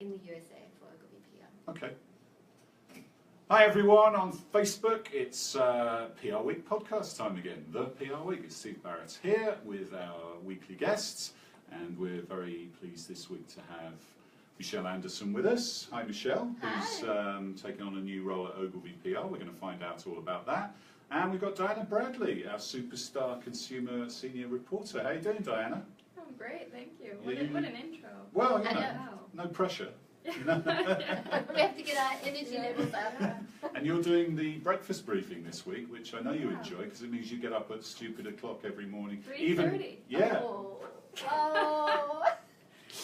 in the USA for Ogilvy PR. Okay. Hi everyone on Facebook, it's PR Week podcast time again. The PR Week, it's Steve Barrett here with our weekly guests, and we're very pleased this week to have Michele Anderson with us. Hi Michele, who's taken on a new role at Ogilvy PR. We're going to find out all about that. And we've got Diana Bradley, our superstar consumer senior reporter. How are you doing, Diana? I'm great, thank you. What an intro. Well, you know, no pressure. We have to get our energy levels up. And you're doing the breakfast briefing this week, which I know you enjoy, because it means you get up at stupid o'clock every morning. 3:30. Yeah. Oh.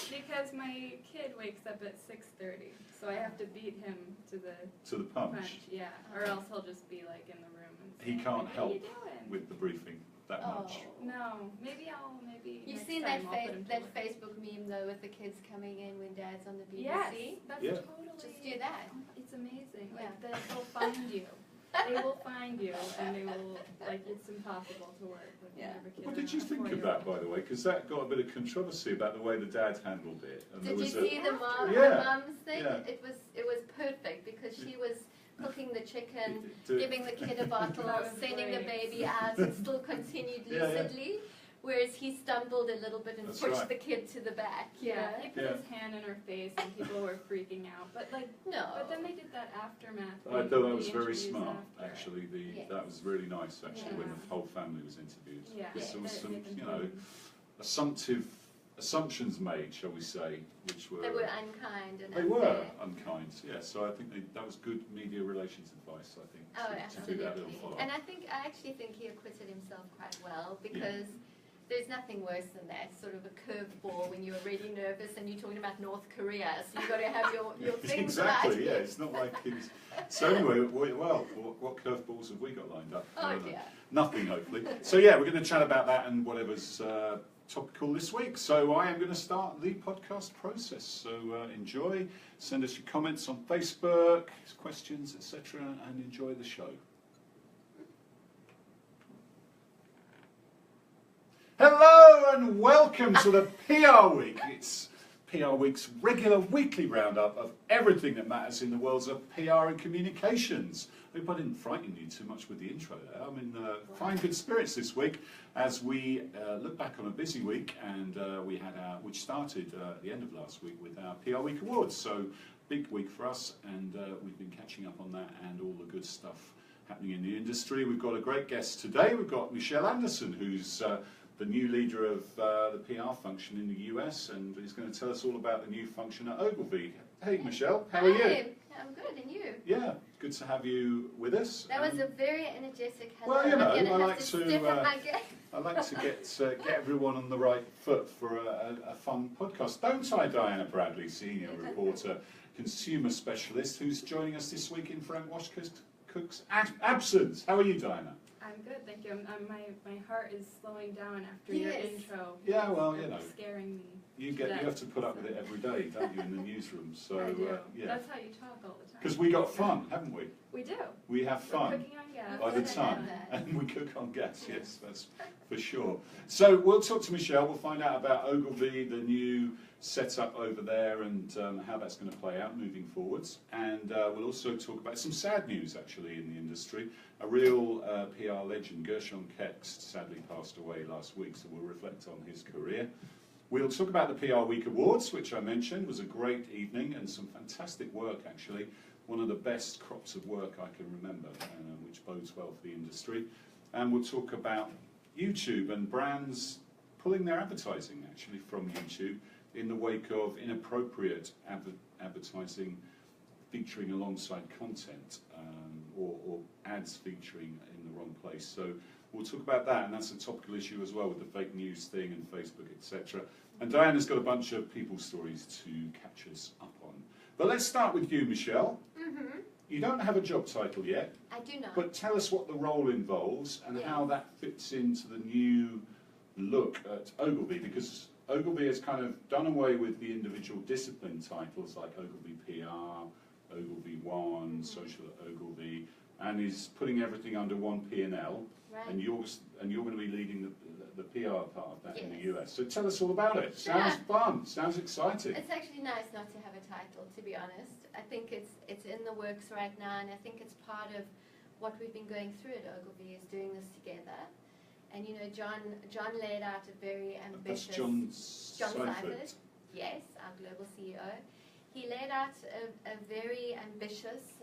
Because my kid wakes up at 6:30, so I have to beat him to the punch. Yeah, or else he'll just be like in the room and He saying, can't "What are help you doing?" with the briefing that much. No, maybe You've next seen time that I'll put him to work. Facebook meme though with the kids coming in when Dad's on the BBC? Yes, that's Yeah. totally. Just do that. It's amazing. Yeah. Like they'll find you. They will find you, and they will it's impossible to work with whenever kids. What did you think of that, by the way? Because that got a bit of controversy about the way the dad handled it. And Did there you was see the mum's thing? Yeah. It was perfect because she was cooking the chicken, It- giving the kid a bottle, That was sending the great. baby out, and still continued Yeah, yeah. lucidly. Whereas he stumbled a little bit and That's pushed right. the kid to the back. Yeah, he put Yeah. his hand in her face, and people were freaking out. But No. But then they did that aftermath. I thought that was very smart, after. actually. Yes. That was really nice, actually, when Yeah. the whole family was interviewed. Yeah, Because there was some, they've been you know, doing- assumptions made, shall we say, which were... They were unkind and They unfair. were unkind, yeah. So I think that was good media relations advice, I think, Oh, to do that little absolutely. follow-up. And I actually think he acquitted himself quite well because there's nothing worse than that sort of a curveball when you're really nervous and you're talking about North Korea, so you've got to have your things Exactly, right. yeah. It's not like he's... So anyway, what curveballs have we got lined up? I Oh don't know. dear. Nothing, hopefully. So yeah, we're going to chat about that and whatever's topical this week. So I am going to start the podcast process. So enjoy, send us your comments on Facebook, questions, etc., and enjoy the show. Hello and welcome to the PR Week. It's PR Week's regular weekly roundup of everything that matters in the worlds of PR and communications. I hope I didn't frighten you too much with the intro there. I'm in fine good spirits this week as we look back on a busy week, and which started at the end of last week with our PR Week Awards. So big week for us, and we've been catching up on that and all the good stuff happening in the industry. We've got a great guest today. We've got Michele Anderson, who's the new leader of the PR function in the US, and he's going to tell us all about the new function at Ogilvy. Hey Michele, how are you? Hi, I'm good, and you? Yeah, good to have you with us. That was a very energetic hello. Well, you know, I'm gonna I have like to to, step up my game. I like to get everyone on the right foot for a fun podcast. Don't I, Diana Bradley, senior reporter, consumer specialist, who's joining us this week in Frank Washcook's absence. How are you, Diana? I'm good, thank you. My heart is slowing down after your intro. Yeah, well, you It's know, scaring me. you have to put up with it every day, don't you, in the newsroom? So I do. yeah, That's how you talk all the time. because we got fun, haven't we? We do. We have We're fun cooking on gas. by the Good to ton, have that. and we cook on gas. Yes, that's for sure. So we'll talk to Michele. We'll find out about Ogilvy, the new setup over there, and how that's going to play out moving forwards. And we'll also talk about some sad news actually in the industry. A real PR legend, Gershon Kext, sadly passed away last week. So we'll reflect on his career. We'll talk about the PR Week Awards, which I mentioned was a great evening and some fantastic work actually. One of the best crops of work I can remember, which bodes well for the industry. And we'll talk about YouTube and brands pulling their advertising actually from YouTube in the wake of inappropriate advertising featuring alongside content or ads featuring in the wrong place. So we'll talk about that, and that's a topical issue as well with the fake news thing and Facebook, etc. And Diana's got a bunch of people stories to catch us up on. But let's start with you, Michele. Mm-hmm. You don't have a job title yet, I do not. but tell us what the role involves and how that fits into the new look at Ogilvy, because Ogilvy has kind of done away with the individual discipline titles like Ogilvy PR, Ogilvy One, Social at Ogilvy, and is putting everything under one P&L. Right. And you're going to be leading the PR part of that in the Yes. US. So tell us all about it. Sure. Sounds fun. Sounds exciting. It's actually nice not to have a title, to be honest. I think it's in the works right now, and I think it's part of what we've been going through at Ogilvy is doing this together. And you know, John laid out a very ambitious. That's John Seifert. Seifert. Yes, our global CEO. He laid out a very ambitious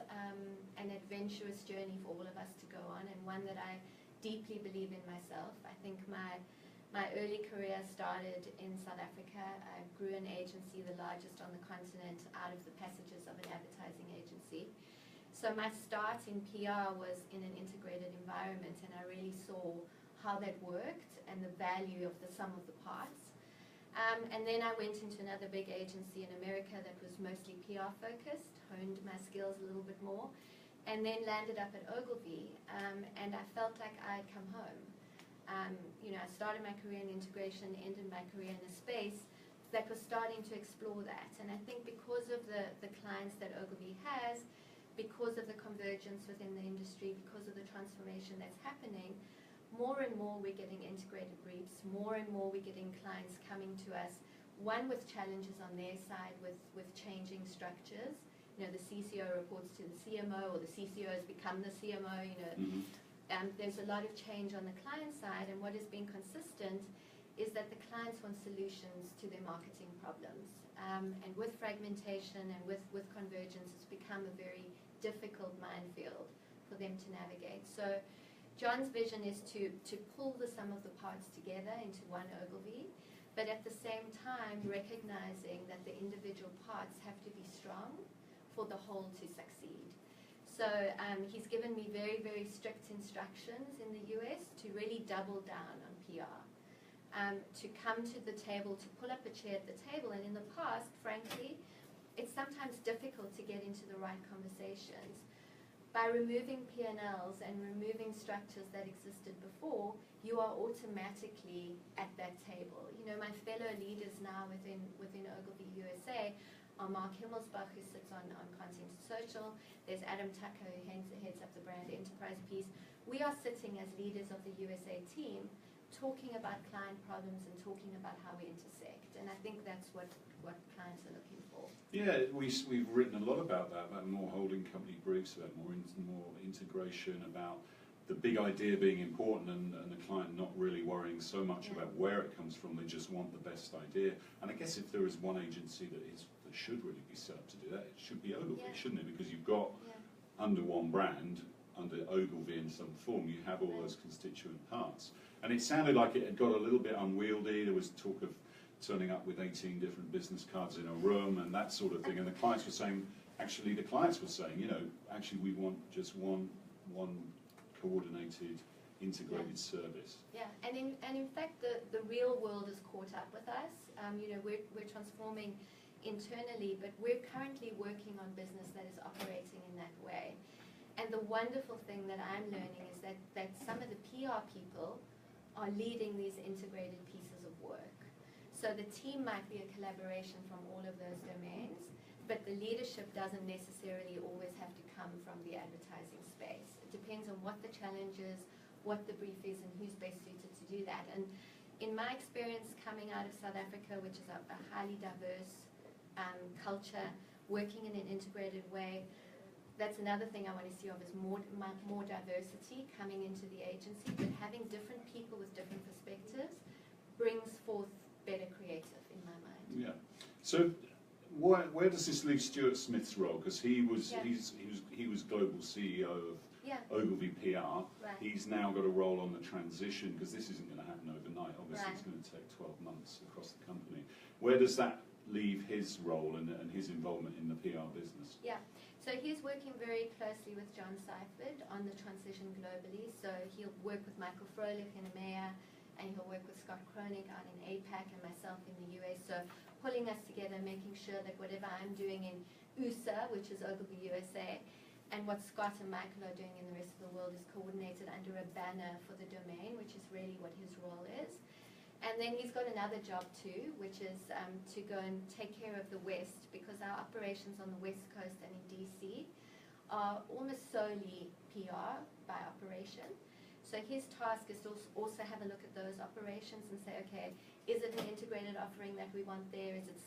and adventurous journey for all of us to go on, and one that I deeply believe in myself. I think my early career started in South Africa. I grew an agency, the largest on the continent, out of the passages of an advertising agency. So my start in PR was in an integrated environment, and I really saw how that worked and the value of the sum of the parts. And then I went into another big agency in America that was mostly PR focused, honed my skills a little bit more, and then landed up at Ogilvy, and I felt like I had come home. You know, I started my career in integration, ended my career in a space that was starting to explore that. And I think because of the clients that Ogilvy has, because of the convergence within the industry, because of the transformation that's happening, more and more we're getting integrated briefs, more and more we're getting clients coming to us, one with challenges on their side with changing structures. You know, the CCO reports to the CMO, or the CCO has become the CMO, you know. There's a lot of change on the client side, and what has been consistent is that the clients want solutions to their marketing problems. And with fragmentation and with convergence, it's become a very difficult minefield for them to navigate. So John's vision is to pull the sum of the parts together into one Ogilvy, but at the same time recognizing that the individual parts have to be strong for the whole to succeed. So he's given me very, very strict instructions in the US to really double down on PR, to come to the table, to pull up a chair at the table. And in the past, frankly, it's sometimes difficult to get into the right conversations. By removing P&Ls and removing structures that existed before, you are automatically at that table. You know, my fellow leaders now within Ogilvy USA are Mark Himmelsbach, who sits on content and social. There's Adam Tucker, who heads up the brand enterprise piece. We are sitting as leaders of the USA team talking about client problems and talking about how we intersect. And I think that's what clients are looking for. Yeah, we've written a lot about that, about more holding company briefs, about more integration, about the big idea being important and the client not really worrying so much about where it comes from. They just want the best idea. And I guess if there is one agency that should really be set up to do that, it should be Ogilvy, shouldn't it? Because you've got under one brand, under Ogilvy in some form, you have all those constituent parts. And it sounded like it had got a little bit unwieldy. There was talk of turning up with 18 different business cards in a room and that sort of thing. And the clients were saying, you know, actually we want just one coordinated, integrated service. Yeah, and in fact, the real world has caught up with us. You know, we're transforming internally, but we're currently working on business that is operating in that way. And the wonderful thing that I'm learning is that some of the PR people are leading these integrated pieces of work. So the team might be a collaboration from all of those domains, but the leadership doesn't necessarily always have to come from the advertising space. It depends on what the challenge is, what the brief is, and who's best suited to do that. And in my experience coming out of South Africa, which is a highly diverse culture, working in an integrated way, that's another thing I want to see of is more diversity coming into the agency, but having different people with different perspectives brings forth better creative in my mind. Yeah. So where does this leave Stuart Smith's role? Because he was global CEO of Ogilvy PR. Right. He's now got a role on the transition, because this isn't going to happen overnight. Obviously, it's going to take 12 months across the company. Where does that leave his role and his involvement in the PR business? Yeah, so he's working very closely with John Seifert on the transition globally. So he'll work with Michael Froelich in EMEA, and he'll work with Scott Kronig out in APAC and myself in the US. So pulling us together, making sure that whatever I'm doing in USA, which is Ogilvy USA, and what Scott and Michael are doing in the rest of the world is coordinated under a banner for the domain, which is really what his role is. And then he's got another job too, which is to go and take care of the West, because our operations on the West Coast and in DC are almost solely PR by operation. So So his task is to also have a look at those operations and say, okay, is it an integrated offering that we want there? Is it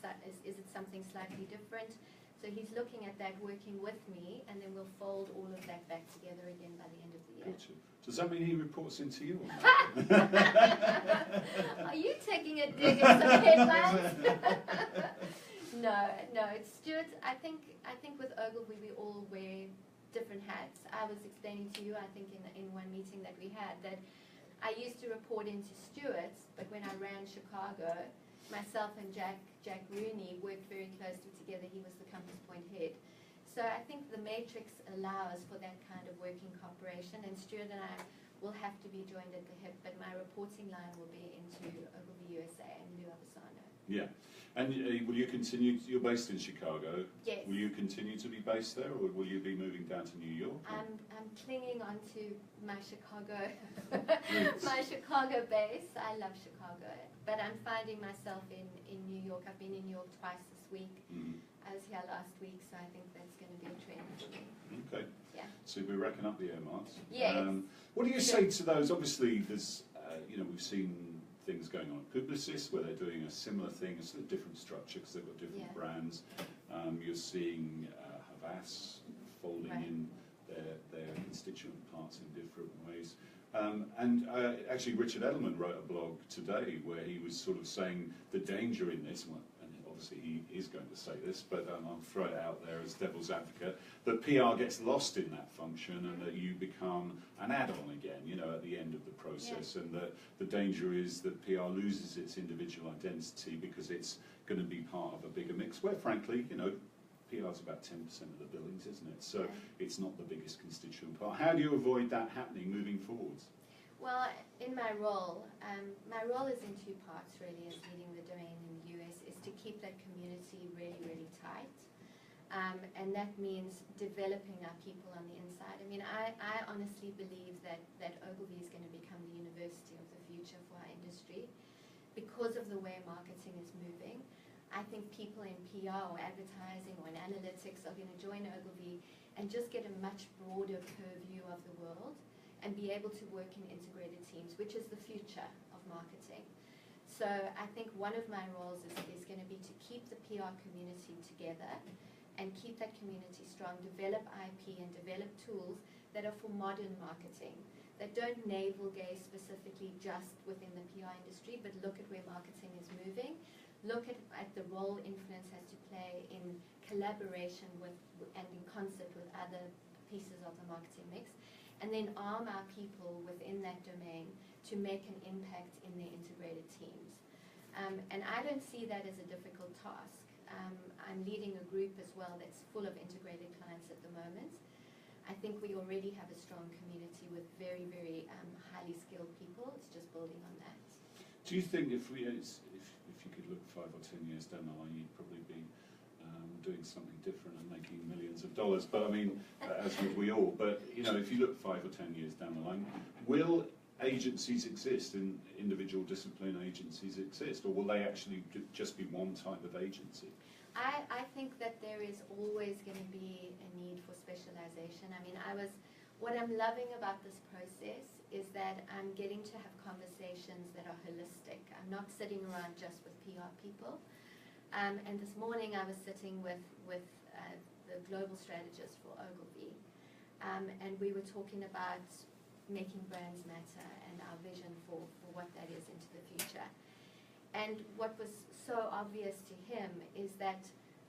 something slightly different? So he's looking at that, working with me, and then we'll fold all of that back together again by the end of the year. Gotcha. Does that mean he reports into you? Or Are you taking a dig at some headlines? No, it's Stuart. I think with Ogilvy we all wear different hats. I was explaining to you, I think in one meeting that we had, that I used to report into Stuart, but when I ran Chicago, myself and Jack Rooney worked very closely together. He was the compass point head. So I think the matrix allows for that kind of working cooperation, and Stuart and I will have to be joined at the hip, but my reporting line will be into Ogilvy USA and Lou Avasano. Yeah. And will you continue, you're based in Chicago. Yes. Will you continue to be based there, or will you be moving down to New York? I'm clinging on to my Chicago Roots. my Chicago base. I love Chicago, but I'm finding myself in New York. I've been in New York twice this week. Mm-hmm. I was here last week, so I think that's going to be a trend for me. Okay. Yeah. So we're racking up the air miles. Yes. What do you say to those? Obviously, there's, we've seen things going on at Publicis where they're doing a similar thing. It's a different structure because they've got different brands. You're seeing Havas folding in their constituent parts in different ways. Actually, Richard Edelman wrote a blog today where he was sort of saying the danger in this one. Obviously he is going to say this, but I'll throw it out there as devil's advocate, that PR gets lost in that function and that you become an add-on again, at the end of the process, and that the danger is that PR loses its individual identity because it's going to be part of a bigger mix, where frankly, PR is about 10% of the billings, isn't it? So it's not the biggest constituent part. How do you avoid that happening moving forwards? Well, in my role is in two parts really, as leading the domain in the US, is to keep that community really, really tight. And that means developing our people on the inside. I mean, I honestly believe that Ogilvy is going to become the university of the future for our industry because of the way marketing is moving. I think people in PR or advertising or in analytics are going to join Ogilvy and just get a much broader purview of the world and be able to work in integrated teams, which is the future of marketing. So I think one of my roles is going to be to keep the PR community together and keep that community strong, develop IP and develop tools that are for modern marketing, that don't navel gaze specifically just within the PR industry, but look at where marketing is moving, look at the role influence has to play in collaboration with and in concert with other pieces of the marketing mix, and then arm our people within that domain to make an impact in their integrated teams. And I don't see that as a difficult task. I'm leading a group as well that's full of integrated clients at the moment. I think we already have a strong community with very, very highly skilled people. It's just building on that. Do you think if you could look 5 or 10 years down the line, you'd probably be doing something different and making millions of dollars? But I mean, as would we all. But if you look 5 or 10 years down the line, will agencies exist and individual discipline agencies exist, or will they actually just be one type of agency? I think that there is always going to be a need for specialization. I mean, what I'm loving about this process is that I'm getting to have conversations that are holistic. I'm not sitting around just with PR people. And this morning I was sitting with the global strategist for Ogilvy, and we were talking about making brands matter and our vision for what that is into the future. And what was so obvious to him is that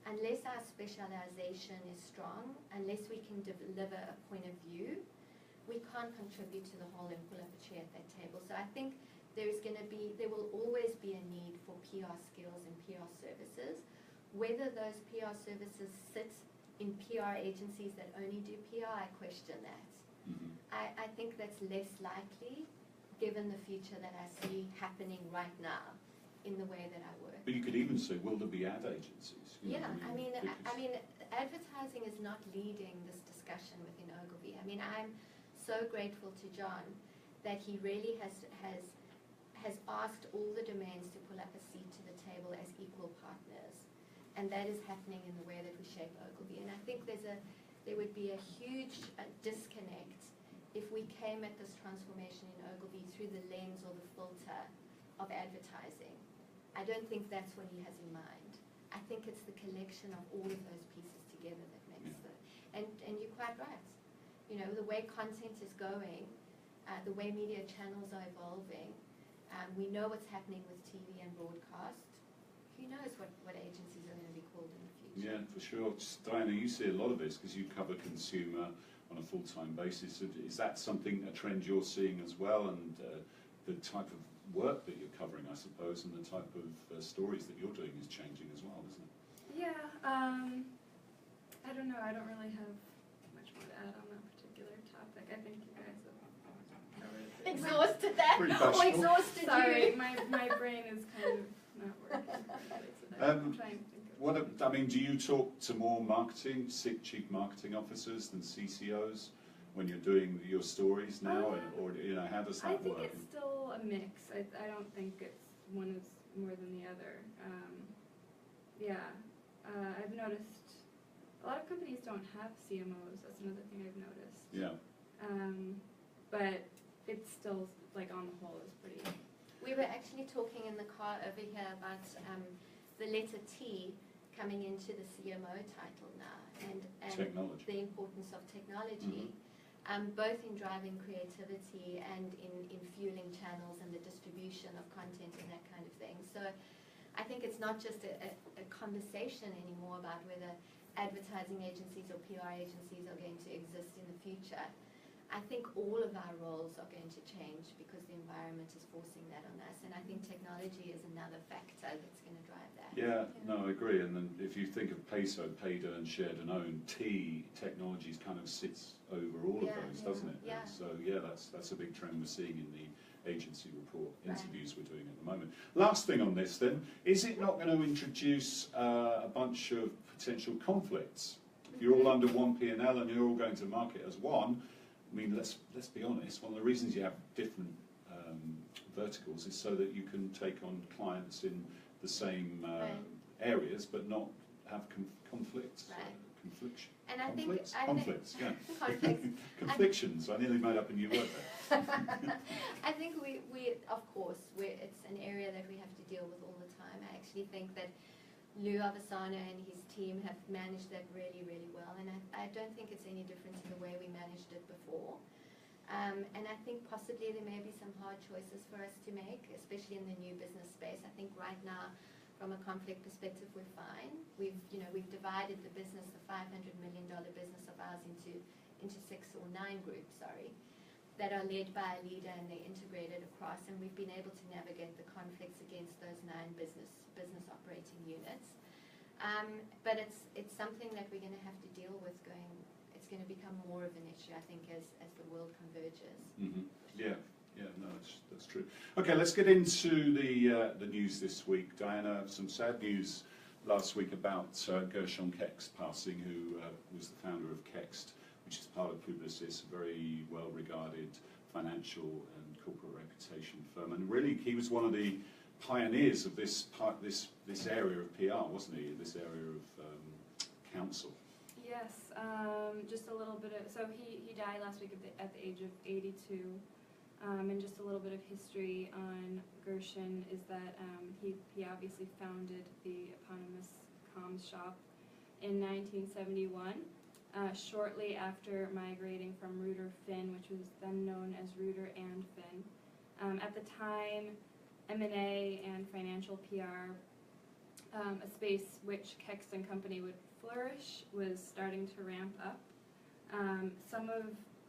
unless our specialization is strong, unless we can deliver a point of view, we can't contribute to the whole and pull up a chair at that table. So I think there will always be a need for PR skills and PR services. Whether those PR services sit in PR agencies that only do PR, I question that. Mm-hmm. I think that's less likely given the future that I see happening right now in the way that I work. But you could even say, will there be ad agencies? I mean, advertising is not leading this discussion within Ogilvy. I mean, I'm so grateful to John that he really has asked all the domains to pull up a seat to the table as equal partners, and that is happening in the way that we shape Ogilvy. And I think there would be a huge disconnect if we came at this transformation in Ogilvy through the lens or the filter of advertising. I don't think that's what he has in mind. I think it's the collection of all of those pieces together that makes and you're quite right. You know, the way content is going, the way media channels are evolving, we know what's happening with TV and broadcast. Who knows what agencies are going to be called in the future? Yeah, for sure. Diana, you see a lot of this because you cover consumer on a full-time basis. Is that something, a trend you're seeing as well, and the type of work that you're covering, I suppose, and the type of stories that you're doing is changing as well, isn't it? Yeah, I don't know. I don't really have much more to add on that particular topic. I think you guys have covered it. Exhausted that? Pretty Or passionate. exhausted Sorry, you? my brain is kind of not working correctly today. I'm trying to think of I mean, do you talk to more marketing, chief marketing officers than CCOs when you're doing your stories now, or you know, how does I that think work? it's still a mix. I don't think it's one is more than the other. I've noticed a lot of companies don't have CMOs. That's another thing I've noticed. Yeah. But it's still, like, on the whole, is pretty. We were actually talking in the car over here about the letter T coming into the CMO title now, and Technology. the importance of technology, both in driving creativity and in fueling channels and the distribution of content and that kind of thing. So I think it's not just a conversation anymore about whether advertising agencies or PR agencies are going to exist in the future. I think all of our roles are going to change because the environment is forcing that on us, and I think technology is another factor that's going to drive that. Yeah, no, I agree. And then if you think of PESO, paid, earned, shared and owned, technologies kind of sits over all of those, doesn't it? Yeah. And so yeah, that's a big trend we're seeing in the agency report interviews we're doing at the moment. Last thing on this then, is it not going to introduce a bunch of potential conflicts? If you're all under one P&L and you're all going to market as one, I mean, let's be honest, one of the reasons you have different verticals is so that you can take on clients in the same areas but not have conflicts. Confliction. And I think conflicts, yeah. Conflicts. Conflictions. I nearly made up a new word there. I think we of course, it's an area that we have to deal with all the time. I actually think that Lou Avasana and his team have managed that really, really well, and I don't think it's any different to the way we managed it before. And I think possibly there may be some hard choices for us to make, especially in the new business space. I think right now, from a conflict perspective, we're fine. We've divided the business, the $500 million business of ours, into 6 or 9 groups, that are led by a leader, and they're integrated across, and we've been able to navigate the conflicts against those 9 business operating units. But it's something that we're going to have to deal with going. It's going to become more of an issue, I think, as the world converges. Mm-hmm. Yeah, no, that's true. Okay, let's get into the news this week. Diana, some sad news last week about Gershon Kext passing, who was the founder of Kext, which is part of Publicis, a very well-regarded financial and corporate reputation firm. And really, he was one of the pioneers of this area of PR, wasn't he? This area of counsel. Yes, just a little bit of, so he died last week at the age of 82, and just a little bit of history on Gershon is that he obviously founded the eponymous comms shop in 1971, shortly after migrating from Reuter Finn, which was then known as Reuter and Finn. At the time, M&A and financial PR, a space which Kext and Company would flourish, was starting to ramp up. Some of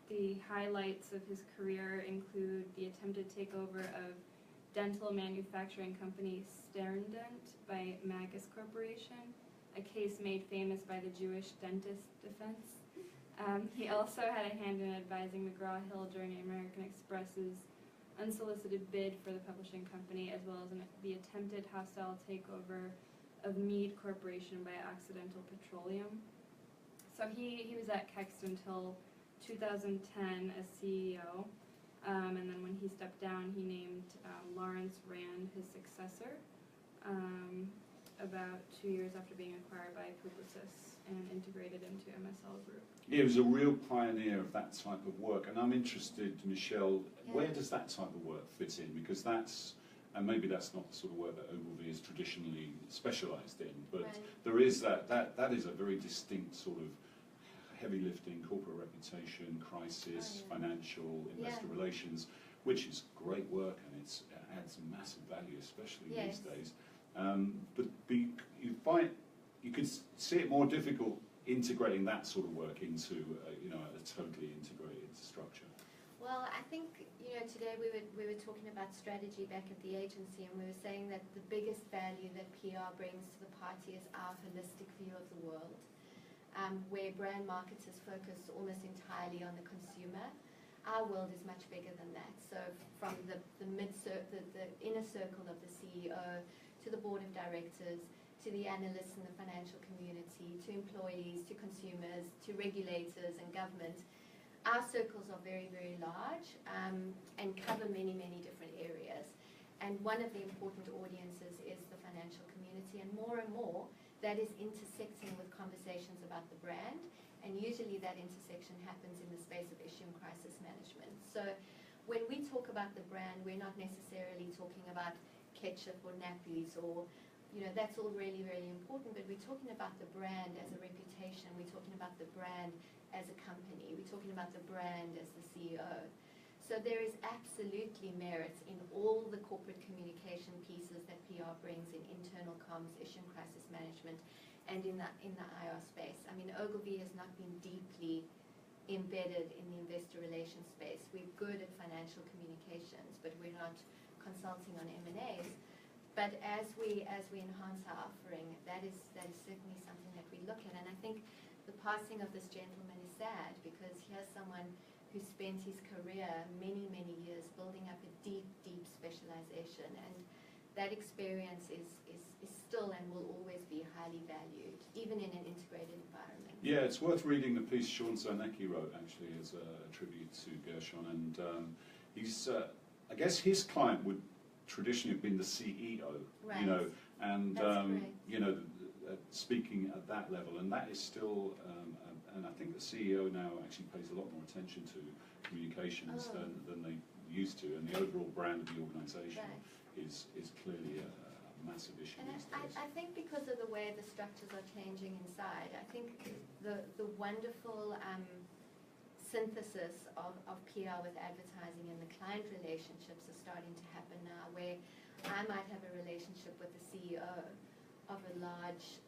the highlights of his career include the attempted takeover of dental manufacturing company Sterndent by Magus Corporation, a case made famous by the Jewish dentist defense. He also had a hand in advising McGraw-Hill during American Express's unsolicited bid for the publishing company, as well as the attempted hostile takeover of Mead Corporation by Occidental Petroleum. So he was at Kext until 2010 as CEO, and then when he stepped down, he named Lawrence Rand his successor about 2 years after being acquired by Publicis and integrated into MSL Group. He was a real pioneer of that type of work, and I'm interested, Michele, Yeah. where does that type of work fit in? Because that's, and maybe that's not the sort of work that Ogilvy is traditionally specialised in, but Right. there is that is a very distinct sort of heavy lifting, corporate reputation, crisis, financial, investor relations, which is great work, and it adds massive value, especially these days. You could see it more difficult integrating that sort of work into a totally integrated structure. Well, I think, today we were talking about strategy back at the agency, and we were saying that the biggest value that PR brings to the party is our holistic view of the world, where brand marketers focus almost entirely on the consumer. Our world is much bigger than that. So from the inner circle of the CEO, to the board of directors, to the analysts in the financial community, to employees, to consumers, to regulators and government, our circles are very, very large and cover many, many different areas. And one of the important audiences is the financial community, and more, that is intersecting with conversations about the brand, and usually that intersection happens in the space of issue and crisis management. So when we talk about the brand, we're not necessarily talking about ketchup or nappies or, that's all really, really important, but we're talking about the brand as a reputation, we're talking about the brand as a company, we're talking about the brand as the CEO. So there is absolutely merit in all the corporate communication pieces that PR brings in internal comms, issue and crisis management, and in the IR space. I mean, Ogilvy has not been deeply embedded in the investor relations space. We're good at financial communications, but we're not consulting on M&As. But as we enhance our offering, that is certainly something that we look at. And I think the passing of this gentleman is sad, because here's someone who spent his career many, many years building up a deep, deep specialization, and that experience is still and will always be highly valued, even in an integrated environment. Yeah, it's worth reading the piece Sean Zarnecki wrote, actually, as a tribute to Gershon, and he's, I guess his client would traditionally have been the CEO, right. And speaking at that level, and that is still, and I think the CEO now actually pays a lot more attention to communications than they used to, and the overall brand of the organisation is clearly a massive issue and these days. I think because of the way the structures are changing inside, I think the wonderful synthesis of PR with advertising and the client relationships are starting to happen now, where I might have a relationship with the CEO of a large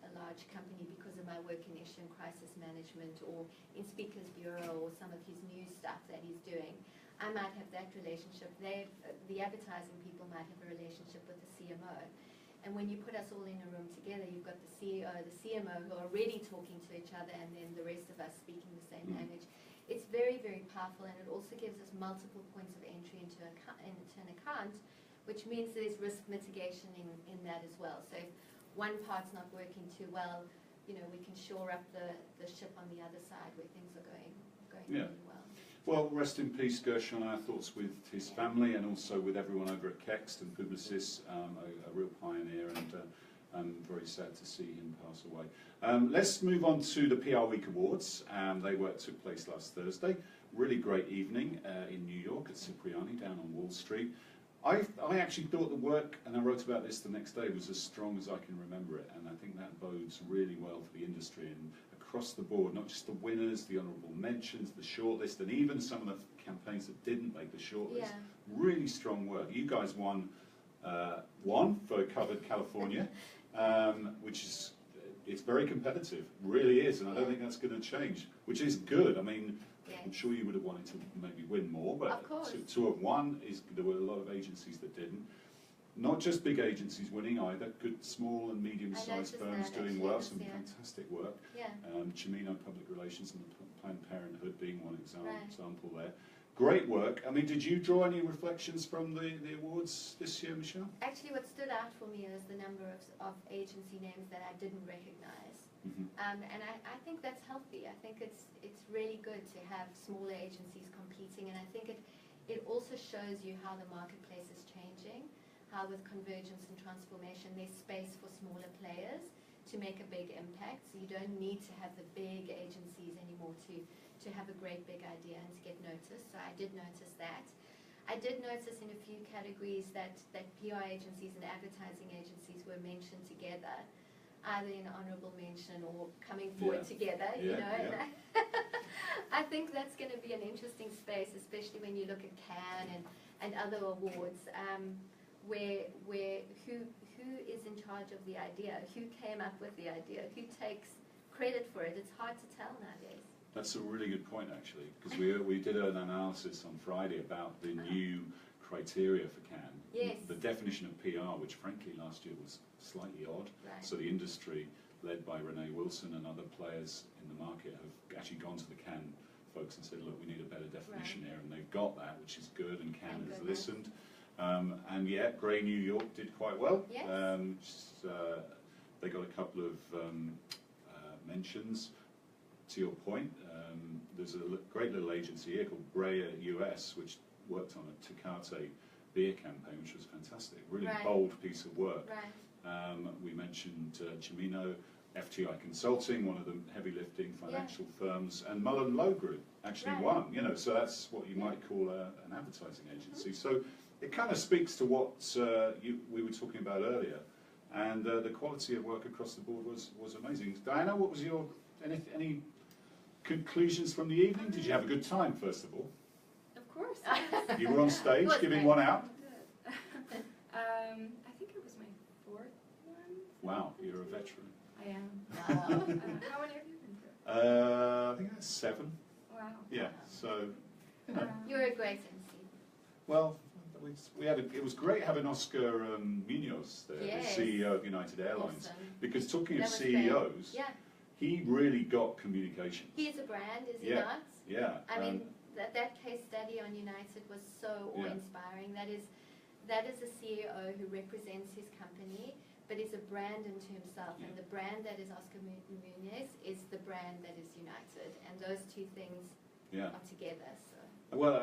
company because of my work in issue and crisis management, or in Speakers Bureau, or some of his new stuff that he's doing. I might have that relationship. The advertising people might have a relationship with the CMO. And when you put us all in a room together, you've got the CEO, the CMO, who are already talking to each other, and then the rest of us speaking the same language. It's very, very powerful, and it also gives us multiple points of entry into an account, which means there's risk mitigation in that as well. So if one part's not working too well, we can shore up the ship on the other side where things are going really well. Well, rest in peace, Gershon. Our thoughts with his family, and also with everyone over at Kext and Publicis, a real pioneer, and I'm very sad to see him pass away. Let's move on to the PR Week Awards. Took place last Thursday. Really great evening in New York at Cipriani down on Wall Street. I actually thought the work, and I wrote about this the next day, was as strong as I can remember it, and I think that bodes really well for the industry and across the board, not just the winners, the honourable mentions, the shortlist, and even some of the campaigns that didn't make the shortlist. Yeah. Really strong work. You guys won for Covered California, which is, it's very competitive, really is, and I don't think that's going to change, which is good. I mean, I'm sure you would have wanted to maybe win more, but to have won, there were a lot of agencies that didn't. Not just big agencies winning either, good small and medium-sized firms doing well, some fantastic work. Yeah. Chimino Public Relations and Planned Parenthood being one example there. Great work. I mean, did you draw any reflections from the awards this year, Michele? Actually, what stood out for me is the number of agency names that I didn't recognize. And I think that's healthy. I think it's really good to have smaller agencies competing, and I think it also shows you how the marketplace is changing, how with convergence and transformation there's space for smaller players to make a big impact. So you don't need to have the big agencies anymore to have a great big idea and to get noticed. So I did notice that. I did notice in a few categories that PR agencies and advertising agencies were mentioned together, either in honorable mention or coming forward together, you know. Yeah. I think that's going to be an interesting space, especially when you look at Cannes and other awards, where who is in charge of the idea, who came up with the idea, who takes credit for it. It's hard to tell nowadays. That's a really good point, actually, because we did an analysis on Friday about the new criteria for Cannes. Yes. The definition of PR, which frankly last year was slightly odd. Right. So the industry, led by Renee Wilson and other players in the market, have actually gone to the Cannes folks and said, look, we need a better definition here, and they've got that, which is good, and Cannes has listened. And yeah, Grey New York did quite well. Yes. They got a couple of mentions. To your point, there's a great little agency here called Breyer US, which worked on a Tecate beer campaign, which was fantastic. Really bold piece of work. Right. We mentioned Chimino, FTI Consulting, one of the heavy lifting financial firms, and Mullen Lowe Group actually won. You know, so that's what you might call an advertising agency. So it kind of speaks to what we were talking about earlier, and the quality of work across the board was amazing. Diana, what was your any conclusions from the evening? Did you have a good time, first of all? Of course. You were on stage giving one out. I think it was my fourth one. Wow, you're a veteran. I am. Wow. How many have you been to? I think that's 7. Wow. Yeah, so, you know. You're a great MC. Well, we had it was great having Oscar Munoz there, Yes. the CEO of United Airlines, Awesome. because talking That of was CEOs, great. Yeah. he really got communication. He is a brand, is he Yeah. not? Yeah. I mean, that case study on United was so awe-inspiring. That is a CEO who represents his company, but is a brand unto himself. And the brand that is Oscar Munoz is the brand that is United. And those two things are together. So. Well,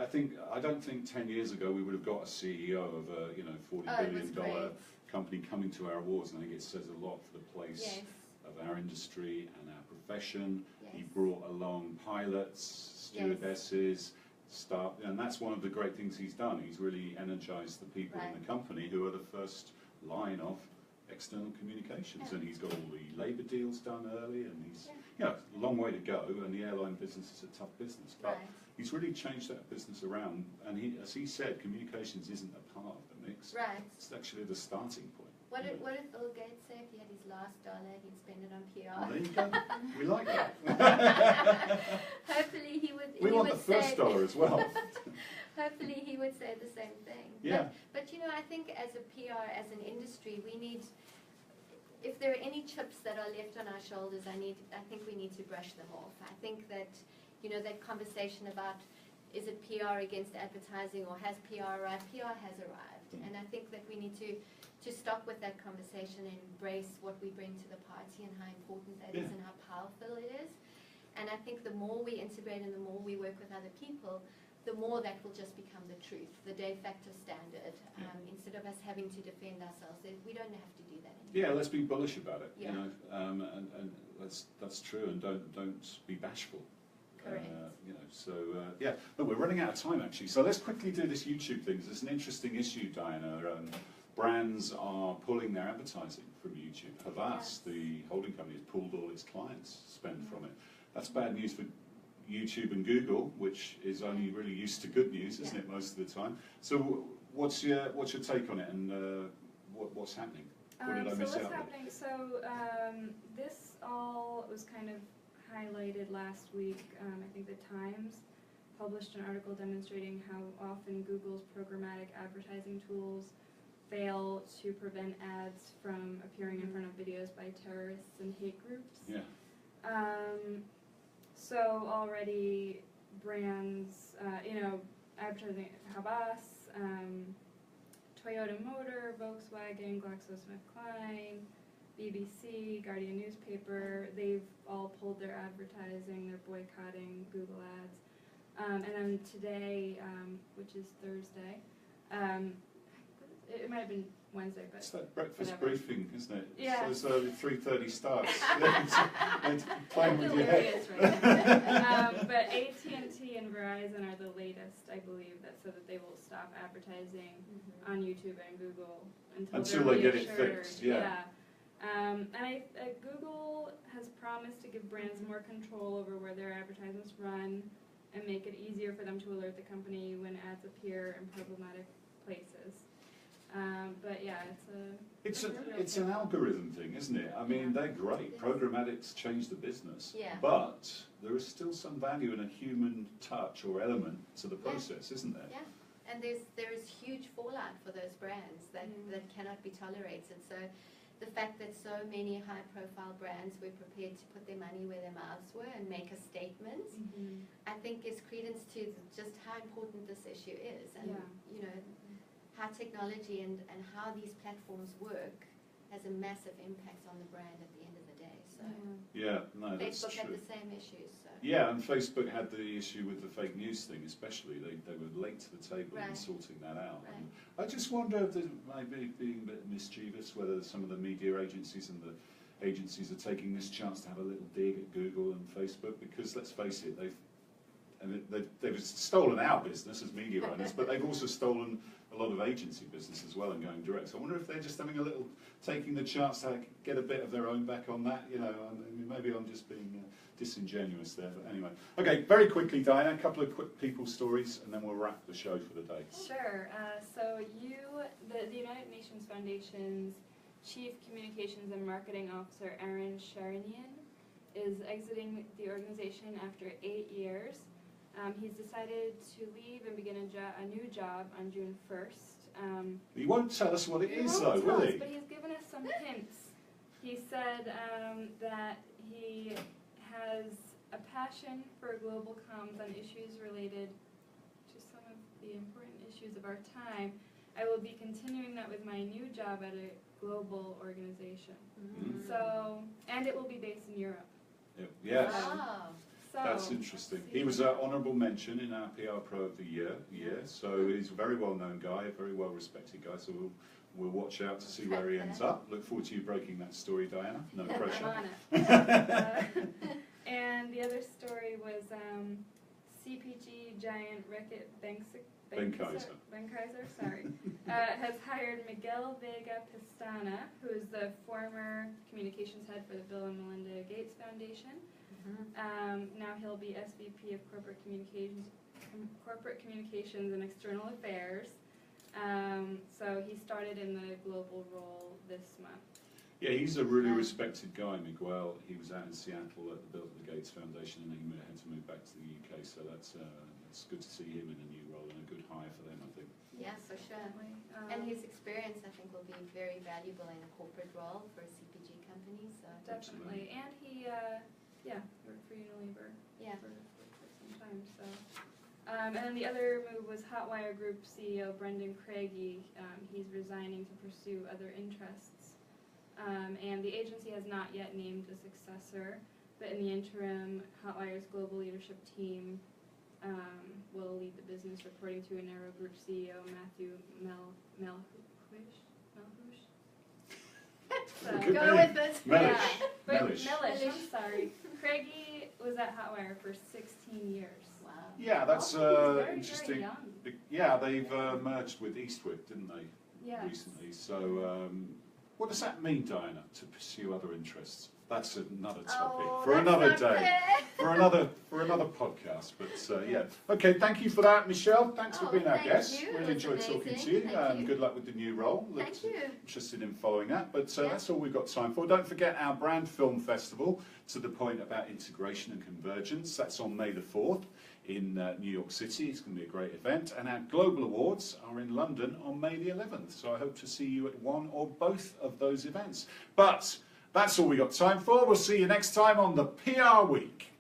I don't think 10 years ago we would have got a CEO of a $40 billion company coming to our awards, and I think it says a lot for the place of our industry and our profession. Yes. He brought along pilots, stewardesses, staff, and that's one of the great things he's done. He's really energized the people in the company who are the first line of external communications, and he's got all the labour deals done early, and he's a long way to go, and the airline business is a tough business, but he's really changed that business around, and as he said, communications isn't a part of the mix. Right. It's actually the starting point. What did Bill Gates say? If he had his last dollar, he'd spend it on PR. There you go. We like that. Hopefully he would. We want the first dollar as well. Hopefully he would say the same thing. Yeah. But I think as a PR, as an industry, we need. If there are any chips that are left on our shoulders, I think we need to brush them off. I think that that conversation about is it PR against advertising or has PR arrived? PR has arrived, and I think that we need to stop with that conversation and embrace what we bring to the party and how important that is and how powerful it is. And I think the more we integrate and the more we work with other people, the more that will just become the truth, the de facto standard. Instead of us having to defend ourselves, we don't have to do that anymore. Yeah, let's be bullish about it. Yeah. And that's true, and don't be bashful. Correct. Look, we're running out of time actually, so let's quickly do this YouTube thing. It's an interesting issue, Diana. Brands are pulling their advertising from YouTube. Havas, the holding company, has pulled all its clients' spend from it. That's bad news for YouTube and Google, which is only really used to good news, isn't it, most of the time? So, what's your take on it, and what's happening? What did I miss out? So this all was kind of highlighted last week. I think the Times published an article demonstrating how often Google's programmatic advertising tools fail to prevent ads from appearing in front of videos by terrorists and hate groups. Yeah. So already brands, advertising Havas, Toyota Motor, Volkswagen, GlaxoSmithKline, BBC, Guardian newspaper, they've all pulled their advertising, they're boycotting Google ads. And then today, which is Thursday, it might have been Wednesday, but It's that breakfast whatever. briefing, isn't it? Yeah. So it's 3:30 starts. It's playing with your head. Delirious right now. But AT&T and Verizon are the latest, I believe, that so that they will stop advertising on YouTube and Google Until they're they get it reassured. fixed, yeah. And Google has promised to give brands more control over where their advertisements run and make it easier for them to alert the company when ads appear in problematic places. But yeah, It's a real an thing. algorithm thing, isn't it? I mean, Yeah. they're great. Programmatic's changed the business. Yeah. But there is still some value in a human touch or element to the process, isn't there? Yeah, and there is huge fallout for those brands that cannot be tolerated. So the fact that so many high-profile brands were prepared to put their money where their mouths were and make a statement, I think gives credence to just how important this issue is, and you know how technology and how these platforms work has a massive impact on the brand at the end of the day. So Yeah, no, that's Facebook had true. the same issues. So. Yeah, and Facebook had the issue with the fake news thing, especially. They were late to the table in Right. sorting that out. Right. And I just wonder if they might be being a bit mischievous, whether some of the media agencies and the agencies are taking this chance to have a little dig at Google and Facebook, because let's face it, they've stolen our business as media owners, but they've also stolen a lot of agency business as well and going direct. So I wonder if they're just having a little, taking the chance to get a bit of their own back on that. You know, I mean, maybe I'm just being disingenuous there, but anyway. Okay, very quickly, Diana, a couple of quick people stories, and then we'll wrap the show for the day. Sure. So the United Nations Foundation's Chief Communications and Marketing Officer, Aaron Sharinian, is exiting the organization after 8 years. He's decided to leave and begin a new job on June 1st. He won't tell us what it is, won't though, tell will us, he? but he's given us some hints. He said that he has a passion for global comms on issues related to some of the important issues of our time. I will be continuing that with my new job at a global organization. So, and it will be based in Europe. Yes. Wow. So, That's interesting. He was an honourable mention in our PR Pro of the Year, so he's a very well-known guy, a very well-respected guy, so we'll watch out to see where he ends up. Look forward to you breaking that story, Diana. No pressure. I'm on it. And the other story was CPG giant Reckitt Benckiser, sorry, has hired Miguel Vega Pestana, who is the former communications head for the Bill and Melinda Gates Foundation. Now he'll be SVP of Corporate Communications and External Affairs. So he started in the global role this month. Yeah, he's a really respected guy, Miguel. He was out in Seattle at the Bill and the Gates Foundation, and he had to move back to the UK, so that's good to see him in a new role and a good hire for them, I think. Yeah, for sure. And his experience, I think, will be very valuable in a corporate role for a CPG company. So Definitely. And he, worked for Unilever for some time. So, and then the other move was Hotwire Group CEO Brendan Craigie. He's resigning to pursue other interests. And the agency has not yet named a successor, but in the interim, Hotwire's global leadership team will lead the business, reporting to Enero Group CEO Matthew Melhuish. Good go name. with it. Mellish. But Mellish. I'm sorry. Craigie was at Hotwire for 16 years. Wow. Yeah, that's He's very, interesting. very young. Yeah, they've merged with Eastwick, didn't they, Yes. recently? So what does that mean, Diana, to pursue other interests? That's another topic for that's another not day, for another podcast. But yeah, okay. Thank you for that, Michele. Thanks for being our thank guest. you. Really It was enjoyed talking to amazing. you. Thank you. Good luck with the new role. Thank you. Interested in following that. But that's all we've got time for. Don't forget our Brand Film Festival, to the point about integration and convergence. That's on May the 4th. In New York City. It's going to be a great event, and our Global Awards are in London on May the 11th, so I hope to see you at one or both of those events. But that's all we got time for. We'll see you next time on the PR Week.